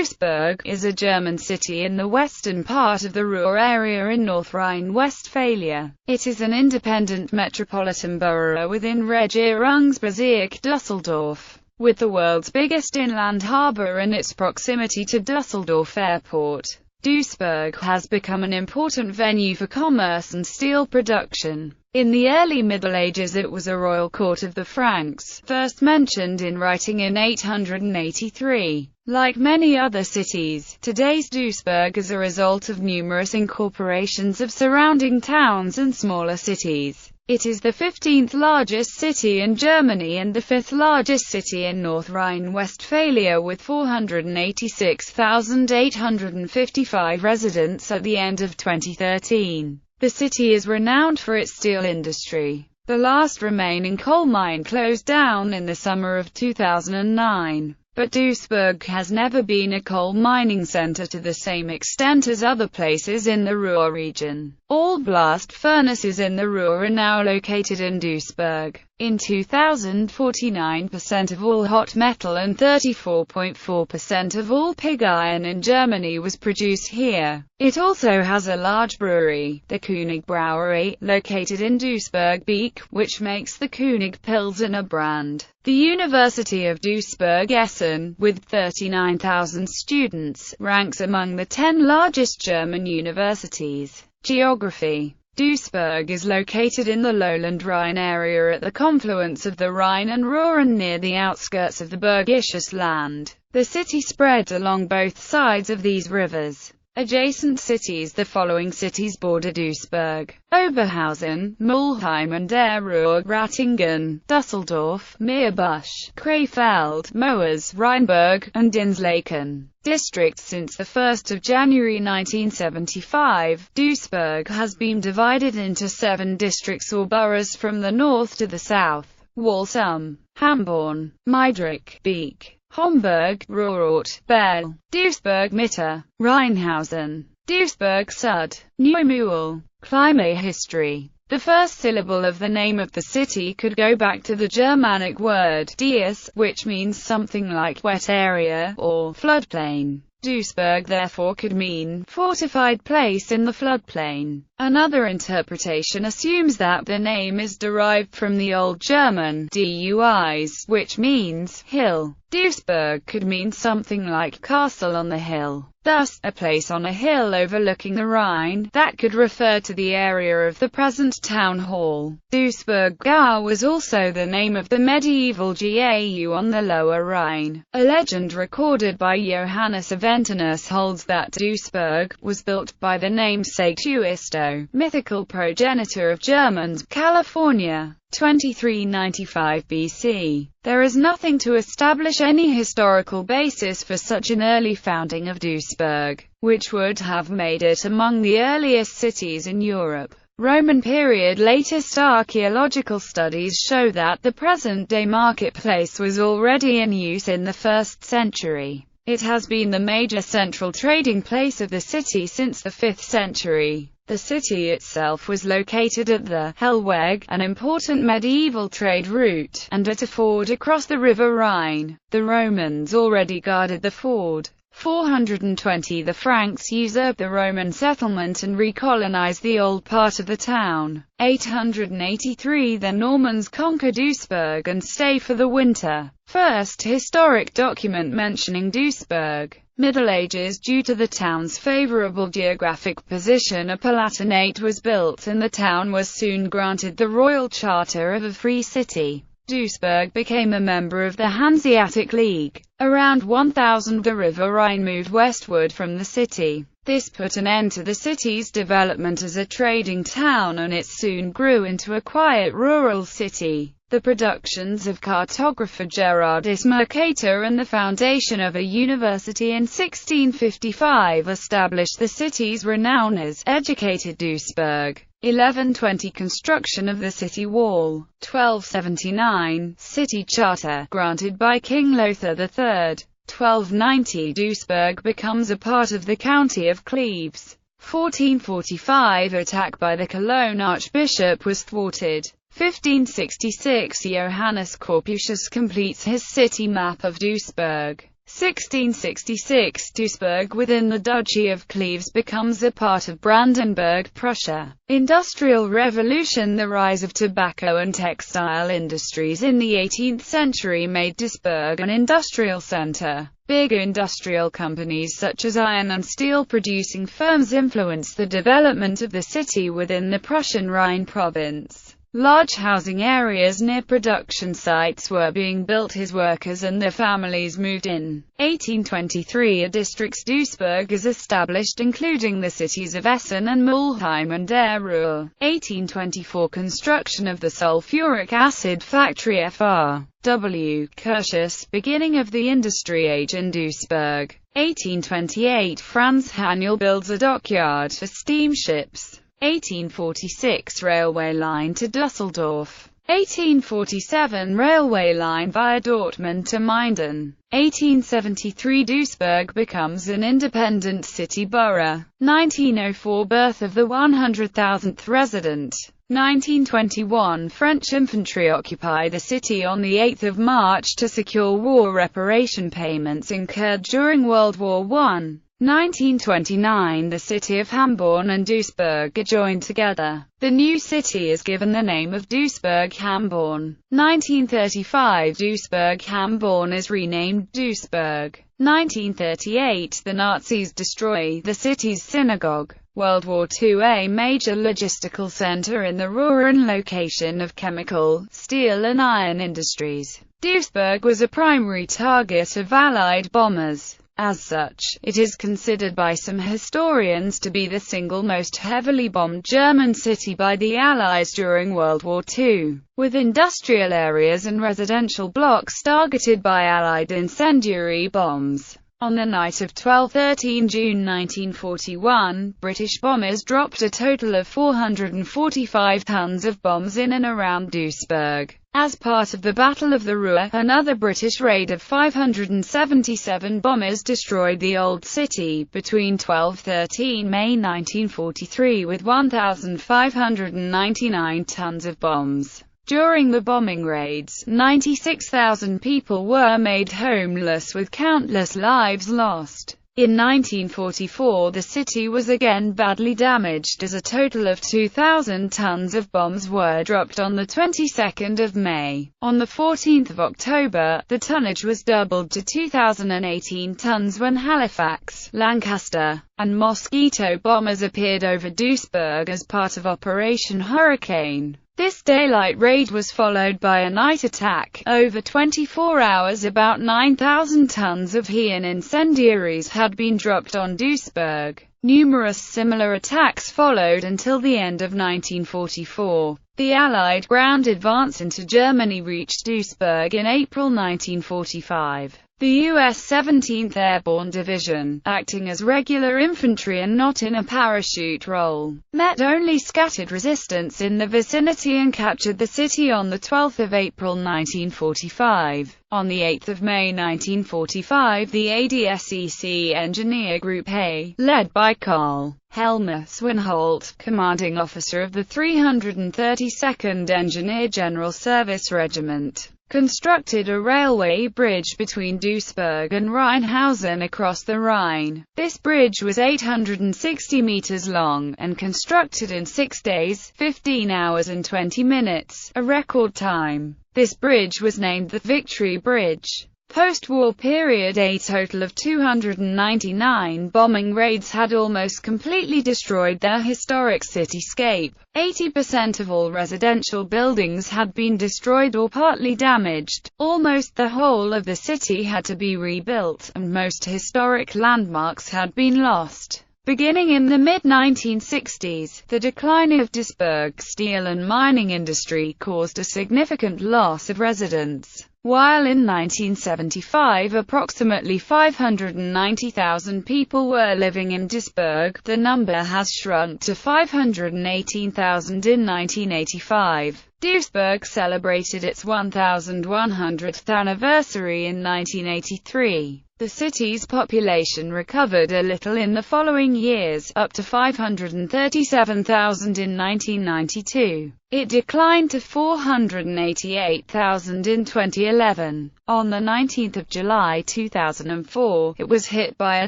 Duisburg is a German city in the western part of the Ruhr area in North Rhine-Westphalia. It is an independent metropolitan borough within Regierungsbezirk Düsseldorf, with the world's biggest inland harbour and its proximity to Düsseldorf Airport. Duisburg has become an important venue for commerce and steel production. In the early Middle Ages it was a royal court of the Franks, first mentioned in writing in 883. Like many other cities, today's Duisburg is a result of numerous incorporations of surrounding towns and smaller cities. It is the 15th largest city in Germany and the 5th largest city in North Rhine-Westphalia with 486,855 residents at the end of 2013. The city is renowned for its steel industry. The last remaining coal mine closed down in the summer of 2009. But Duisburg has never been a coal mining center to the same extent as other places in the Ruhr region. All blast furnaces in the Ruhr are now located in Duisburg. In 2000, 49% of all hot metal and 34.4% of all pig iron in Germany was produced here. It also has a large brewery, the König Brewery, located in Duisburg-Beek, which makes the König Pilsner brand. The University of Duisburg-Essen, with 39,000 students, ranks among the 10 largest German universities. Geography. Duisburg is located in the lowland Rhine area at the confluence of the Rhine and Ruhr and near the outskirts of the Bergisches Land. The city spreads along both sides of these rivers. Adjacent cities. The following cities border Duisburg: Oberhausen, Mulheim an der Ruhr, Ratingen, Düsseldorf, Meerbusch, Krefeld, Moers, Rheinberg, and Dinslaken. Districts. Since 1 January 1975, Duisburg has been divided into 7 districts or boroughs from the north to the south: Walsum, Hamborn, Meidreich, Beek, Homburg, Ruhrort, Bell, Duisburg-Mitte, Rheinhausen, Duisburg-Sud, Neumuhl. Climate. History. The first syllable of the name of the city could go back to the Germanic word Dies, which means something like wet area or floodplain. Duisburg therefore could mean fortified place in the floodplain. Another interpretation assumes that the name is derived from the Old German Duis, which means hill. Duisburg could mean something like castle on the hill, thus, a place on a hill overlooking the Rhine. That could refer to the area of the present town hall. Duisburg-Gau was also the name of the medieval Gau on the lower Rhine. A legend recorded by Johannes Aventinus holds that Duisburg was built by the namesake Tuisto, mythical progenitor of Germans, California. 2395 BC. There is nothing to establish any historical basis for such an early founding of Duisburg, which would have made it among the earliest cities in Europe. Roman period. Latest archaeological studies show that the present-day marketplace was already in use in the 1st century. It has been the major central trading place of the city since the 5th century. The city itself was located at the Hellweg, an important medieval trade route, and at a ford across the River Rhine. The Romans already guarded the ford. 420 The Franks usurped the Roman settlement and recolonized the old part of the town. 883 The Normans conquer Duisburg and stay for the winter. First historic document mentioning Duisburg. Middle Ages. Due to the town's favorable geographic position, a palatinate was built and the town was soon granted the royal charter of a free city. Duisburg became a member of the Hanseatic League. Around 1000 the River Rhine moved westward from the city. This put an end to the city's development as a trading town and it soon grew into a quiet rural city. The productions of cartographer Gerardus Mercator and the foundation of a university in 1655 established the city's renown as educated Duisburg. 1120 Construction of the city wall. 1279 City charter, granted by King Lothar III. 1290 Duisburg becomes a part of the county of Cleves. 1445 Attack by the Cologne Archbishop was thwarted. 1566 Johannes Corputius completes his city map of Duisburg. 1666 – Duisburg within the Duchy of Cleves becomes a part of Brandenburg, Prussia. Industrial Revolution. The rise of tobacco and textile industries in the 18th century made Duisburg an industrial center. Big industrial companies such as iron and steel producing firms influenced the development of the city within the Prussian Rhine province. Large housing areas near production sites were being built. His workers and their families moved in. 1823 – A district Duisburg is established including the cities of Essen and Mulheim and der Ruhr. 1824 – Construction of the sulfuric acid factory F.R.W. Kirchhoff, beginning of the industry age in Duisburg. 1828 – Franz Haniel builds a dockyard for steamships. 1846 – Railway line to Düsseldorf. 1847 – Railway line via Dortmund to Minden. 1873 – Duisburg becomes an independent city borough. 1904 – Birth of the 100,000th resident. 1921 – French infantry occupy the city on 8 March to secure war reparation payments incurred during World War I. 1929 – The city of Hamborn and Duisburg are joined together. The new city is given the name of Duisburg-Hamborn. 1935 – Duisburg-Hamborn is renamed Duisburg. 1938 – The Nazis destroy the city's synagogue. World War II – A major logistical center in the Ruhr and location of chemical, steel and iron industries. Duisburg was a primary target of Allied bombers. As such, it is considered by some historians to be the single most heavily bombed German city by the Allies during World War II, with industrial areas and residential blocks targeted by Allied incendiary bombs. On the night of 12–13 June 1941, British bombers dropped a total of 445 tons of bombs in and around Duisburg. As part of the Battle of the Ruhr, another British raid of 577 bombers destroyed the Old City between 12–13 May 1943 with 1,599 tons of bombs. During the bombing raids, 96,000 people were made homeless with countless lives lost. In 1944 the city was again badly damaged as a total of 2,000 tons of bombs were dropped on the 22nd of May. On the 14th of October, the tonnage was doubled to 2,018 tons when Halifax, Lancaster, and Mosquito bombers appeared over Duisburg as part of Operation Hurricane. This daylight raid was followed by a night attack. Over 24 hours about 9,000 tons of HE and incendiaries had been dropped on Duisburg. Numerous similar attacks followed until the end of 1944. The Allied ground advance into Germany reached Duisburg in April 1945. The U.S. 17th Airborne Division, acting as regular infantry and not in a parachute role, met only scattered resistance in the vicinity and captured the city on 12 April 1945. On 8 May 1945 the ADSEC Engineer Group A, led by Karl Helmer Swinholt, commanding officer of the 332nd Engineer General Service Regiment, constructed a railway bridge between Duisburg and Rheinhausen across the Rhine. This bridge was 860 meters long, and constructed in 6 days, 15 hours and 20 minutes, a record time. This bridge was named the Victory Bridge. Post-war period, a total of 299 bombing raids had almost completely destroyed their historic cityscape. 80% of all residential buildings had been destroyed or partly damaged. Almost the whole of the city had to be rebuilt, and most historic landmarks had been lost. Beginning in the mid-1960s, the decline of Duisburg's steel and mining industry caused a significant loss of residents. While in 1975 approximately 590,000 people were living in Duisburg, the number has shrunk to 518,000 in 1985. Duisburg celebrated its 1,100th anniversary in 1983. The city's population recovered a little in the following years, up to 537,000 in 1992. It declined to 488,000 in 2011. On the 19th of July 2004, it was hit by a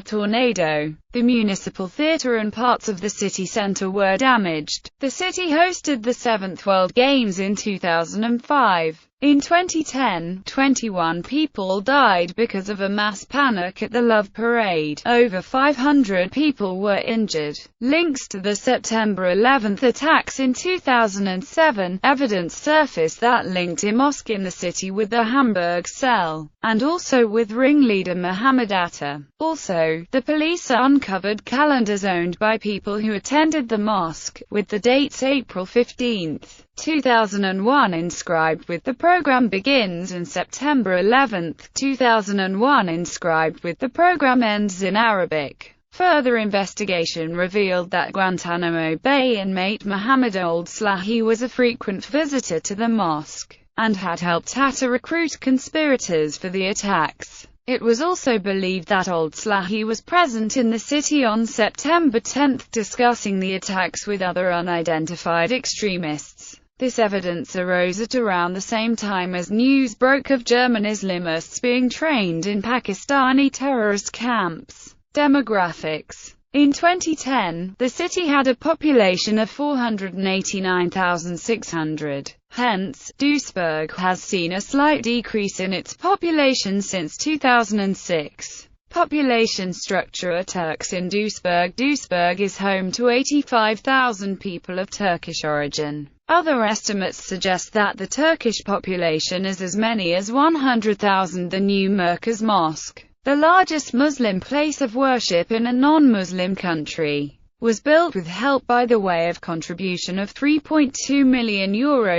tornado. The municipal theatre and parts of the city centre were damaged. The city hosted the 7th World Games in 2005. In 2010, 21 people died because of a mass panic at the Love Parade. Over 500 people were injured. Links to the September 11th attacks in 2007. Evidence surfaced that linked a mosque in the city with the Hamburg cell, and also with ringleader Mohammed Atta. Also, the police uncovered calendars owned by people who attended the mosque, with the dates April 15, 2001 inscribed with the program begins and September 11, 2001 inscribed with the program ends in Arabic. Further investigation revealed that Guantanamo Bay inmate Mohammed Old-Slahi was a frequent visitor to the mosque, and had helped Atta recruit conspirators for the attacks. It was also believed that Old-Slahi was present in the city on September 10 discussing the attacks with other unidentified extremists. This evidence arose at around the same time as news broke of German Islamists being trained in Pakistani terrorist camps. Demographics. In 2010, the city had a population of 489,600. Hence, Duisburg has seen a slight decrease in its population since 2006. Population structure. Turks in Duisburg. Duisburg is home to 85,000 people of Turkish origin. Other estimates suggest that the Turkish population is as many as 100,000. The new Merkez Mosque, the largest Muslim place of worship in a non-Muslim country, was built with help by the way of contribution of €3.2 million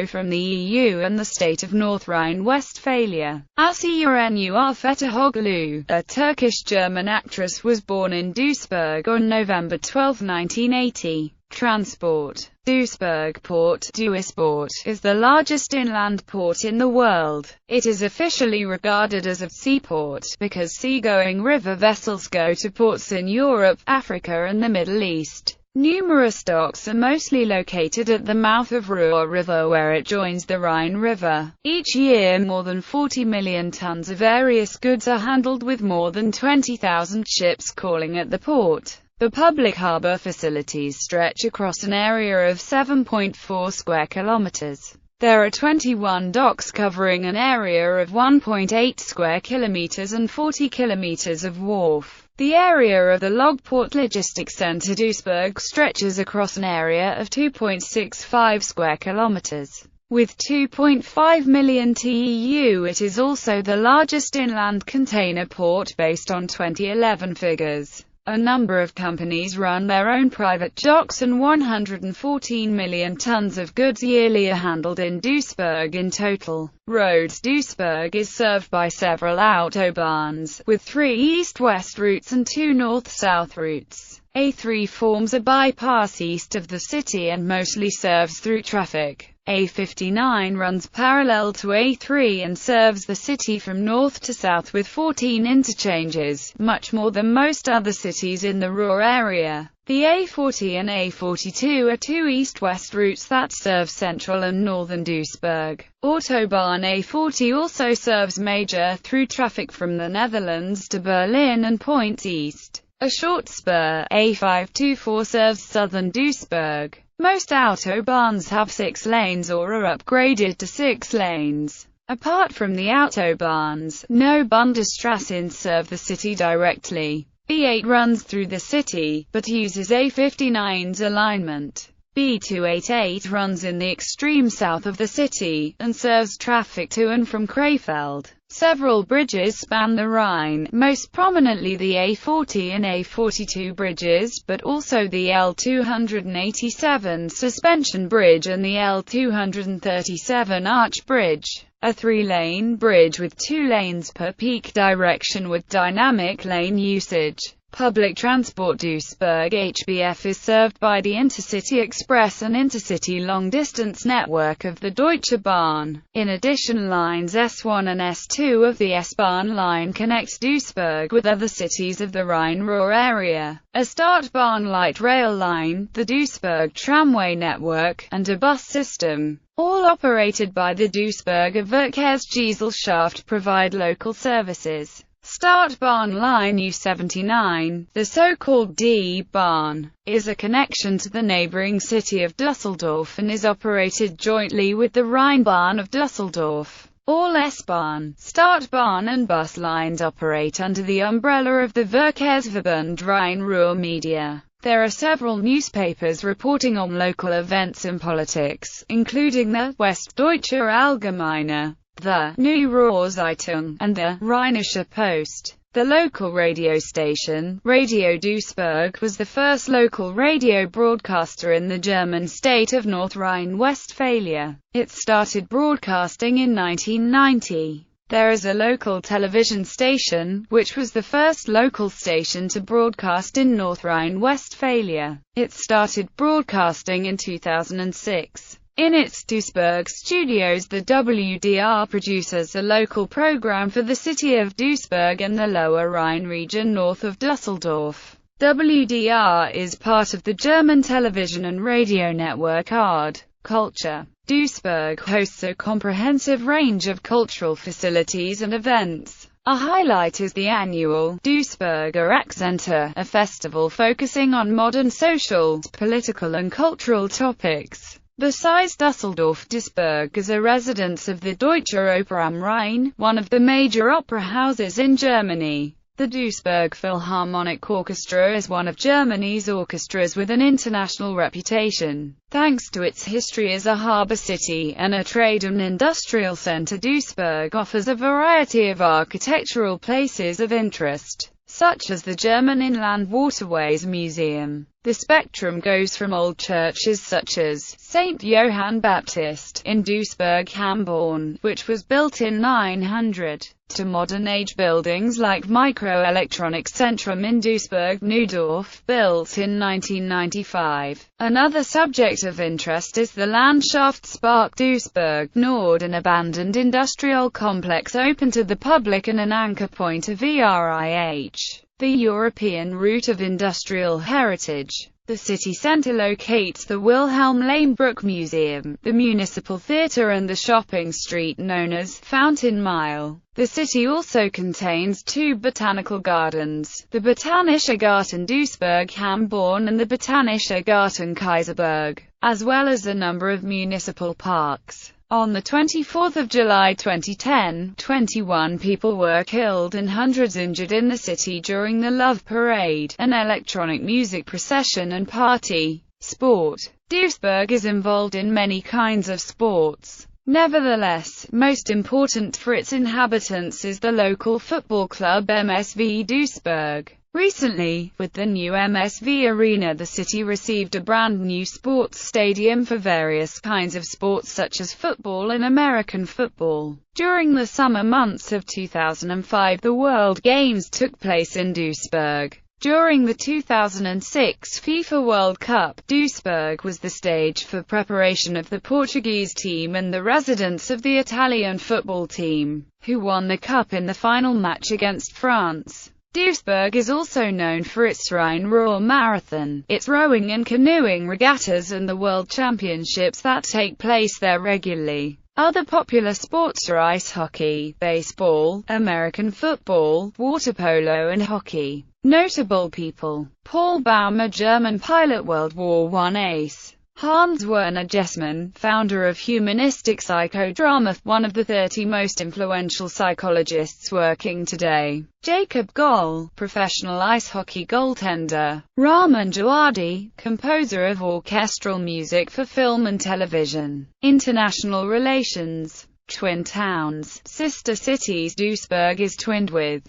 from the EU and the state of North Rhine-Westphalia. Asiye Nur Fetihoglu, a Turkish-German actress, was born in Duisburg on November 12, 1980. Transport. Duisburg Port Duisburg is the largest inland port in the world. It is officially regarded as a seaport, because seagoing river vessels go to ports in Europe, Africa and the Middle East. Numerous docks are mostly located at the mouth of Ruhr River where it joins the Rhine River. Each year more than 40 million tons of various goods are handled with more than 20,000 ships calling at the port. The public harbour facilities stretch across an area of 7.4 square kilometres. There are 21 docks covering an area of 1.8 square kilometres and 40 kilometres of wharf. The area of the Logport Logistics Centre Duisburg stretches across an area of 2.65 square kilometres. With 2.5 million TEU, it is also the largest inland container port based on 2011 figures. A number of companies run their own private docks and 114 million tons of goods yearly are handled in Duisburg in total. Roads. Duisburg is served by several autobahns, with 3 east-west routes and 2 north-south routes. A3 forms a bypass east of the city and mostly serves through traffic. A59 runs parallel to A3 and serves the city from north to south with 14 interchanges, much more than most other cities in the Ruhr area. The A40 and A42 are 2 east-west routes that serve central and northern Duisburg. Autobahn A40 also serves major through traffic from the Netherlands to Berlin and points east. A short spur, A524, serves southern Duisburg. Most autobahns have 6 lanes or are upgraded to 6 lanes. Apart from the autobahns, no Bundesstraßen serve the city directly. B8 runs through the city, but uses A59's alignment. B288 runs in the extreme south of the city, and serves traffic to and from Krefeld. Several bridges span the Rhine, most prominently the A40 and A42 bridges, but also the L287 suspension bridge and the L237 arch bridge, a 3-lane bridge with 2 lanes per peak direction with dynamic lane usage. Public transport. Duisburg HBF is served by the Intercity Express and Intercity long-distance network of the Deutsche Bahn. In addition, lines S1 and S2 of the S-Bahn line connect Duisburg with other cities of the Rhine-Ruhr area. A Startbahn light rail line, the Duisburg tramway network, and a bus system, all operated by the Duisburger Verkehrsgesellschaft, provide local services. Startbahn line U79, the so-called D-Bahn, is a connection to the neighboring city of Düsseldorf and is operated jointly with the Rheinbahn of Düsseldorf. All S-Bahn, Startbahn and bus lines operate under the umbrella of the Verkehrsverbund Rhein-Ruhr Media. There are several newspapers reporting on local events and politics, including the Westdeutsche Allgemeine, the Neue Ruhr-Zeitung, and the Rheinische Post. The local radio station, Radio Duisburg, was the first local radio broadcaster in the German state of North Rhine-Westphalia. It started broadcasting in 1990. There is a local television station, which was the first local station to broadcast in North Rhine-Westphalia. It started broadcasting in 2006. In its Duisburg studios, the WDR produces a local program for the city of Duisburg and the Lower Rhine region north of Düsseldorf. WDR is part of the German television and radio network ARD Culture. Duisburg hosts a comprehensive range of cultural facilities and events. A highlight is the annual Duisburger Accenter, a festival focusing on modern social, political and cultural topics. Besides Düsseldorf, Duisburg is a residence of the Deutsche Oper am Rhein, one of the major opera houses in Germany. The Duisburg Philharmonic Orchestra is one of Germany's orchestras with an international reputation. Thanks to its history as a harbour city and a trade and industrial centre, Duisburg offers a variety of architectural places of interest, such as the German Inland Waterways Museum. The spectrum goes from old churches such as St. Johann Baptist in Duisburg-Hamborn, which was built in 900, to modern-age buildings like Microelectronics Centrum in Duisburg-Neudorf, built in 1995. Another subject of interest is the Landschaftspark Duisburg Nord, an abandoned industrial complex open to the public and an anchor point of ERIH, the European Route of Industrial Heritage. The city centre locates the Wilhelm Lehmbruck Museum, the Municipal Theatre and the shopping street known as Fountain Mile. The city also contains two botanical gardens, the Botanischer Garten Duisburg-Hamborn and the Botanischer Garten Kaiserberg, as well as a number of municipal parks. On 24 July 2010, 21 people were killed and hundreds injured in the city during the Love Parade, an electronic music procession and party. Sport. Duisburg is involved in many kinds of sports. Nevertheless, most important for its inhabitants is the local football club MSV Duisburg. Recently, with the new MSV Arena, the city received a brand new sports stadium for various kinds of sports such as football and American football. During the summer months of 2005, the World Games took place in Duisburg. During the 2006 FIFA World Cup, Duisburg was the stage for preparation of the Portuguese team and the residence of the Italian football team, who won the cup in the final match against France. Duisburg is also known for its Rhine-Ruhr Marathon, its rowing and canoeing regattas and the World Championships that take place there regularly. Other popular sports are ice hockey, baseball, American football, water polo and hockey. Notable people: Paul Baumer, German pilot, World War I ace. Hans Werner Jessmann, founder of humanistic psychodrama, one of the 30 most influential psychologists working today. Jacob Goll, professional ice hockey goaltender. Rahman Djawadi, composer of orchestral music for film and television. International relations. Twin towns, sister cities. Duisburg is twinned with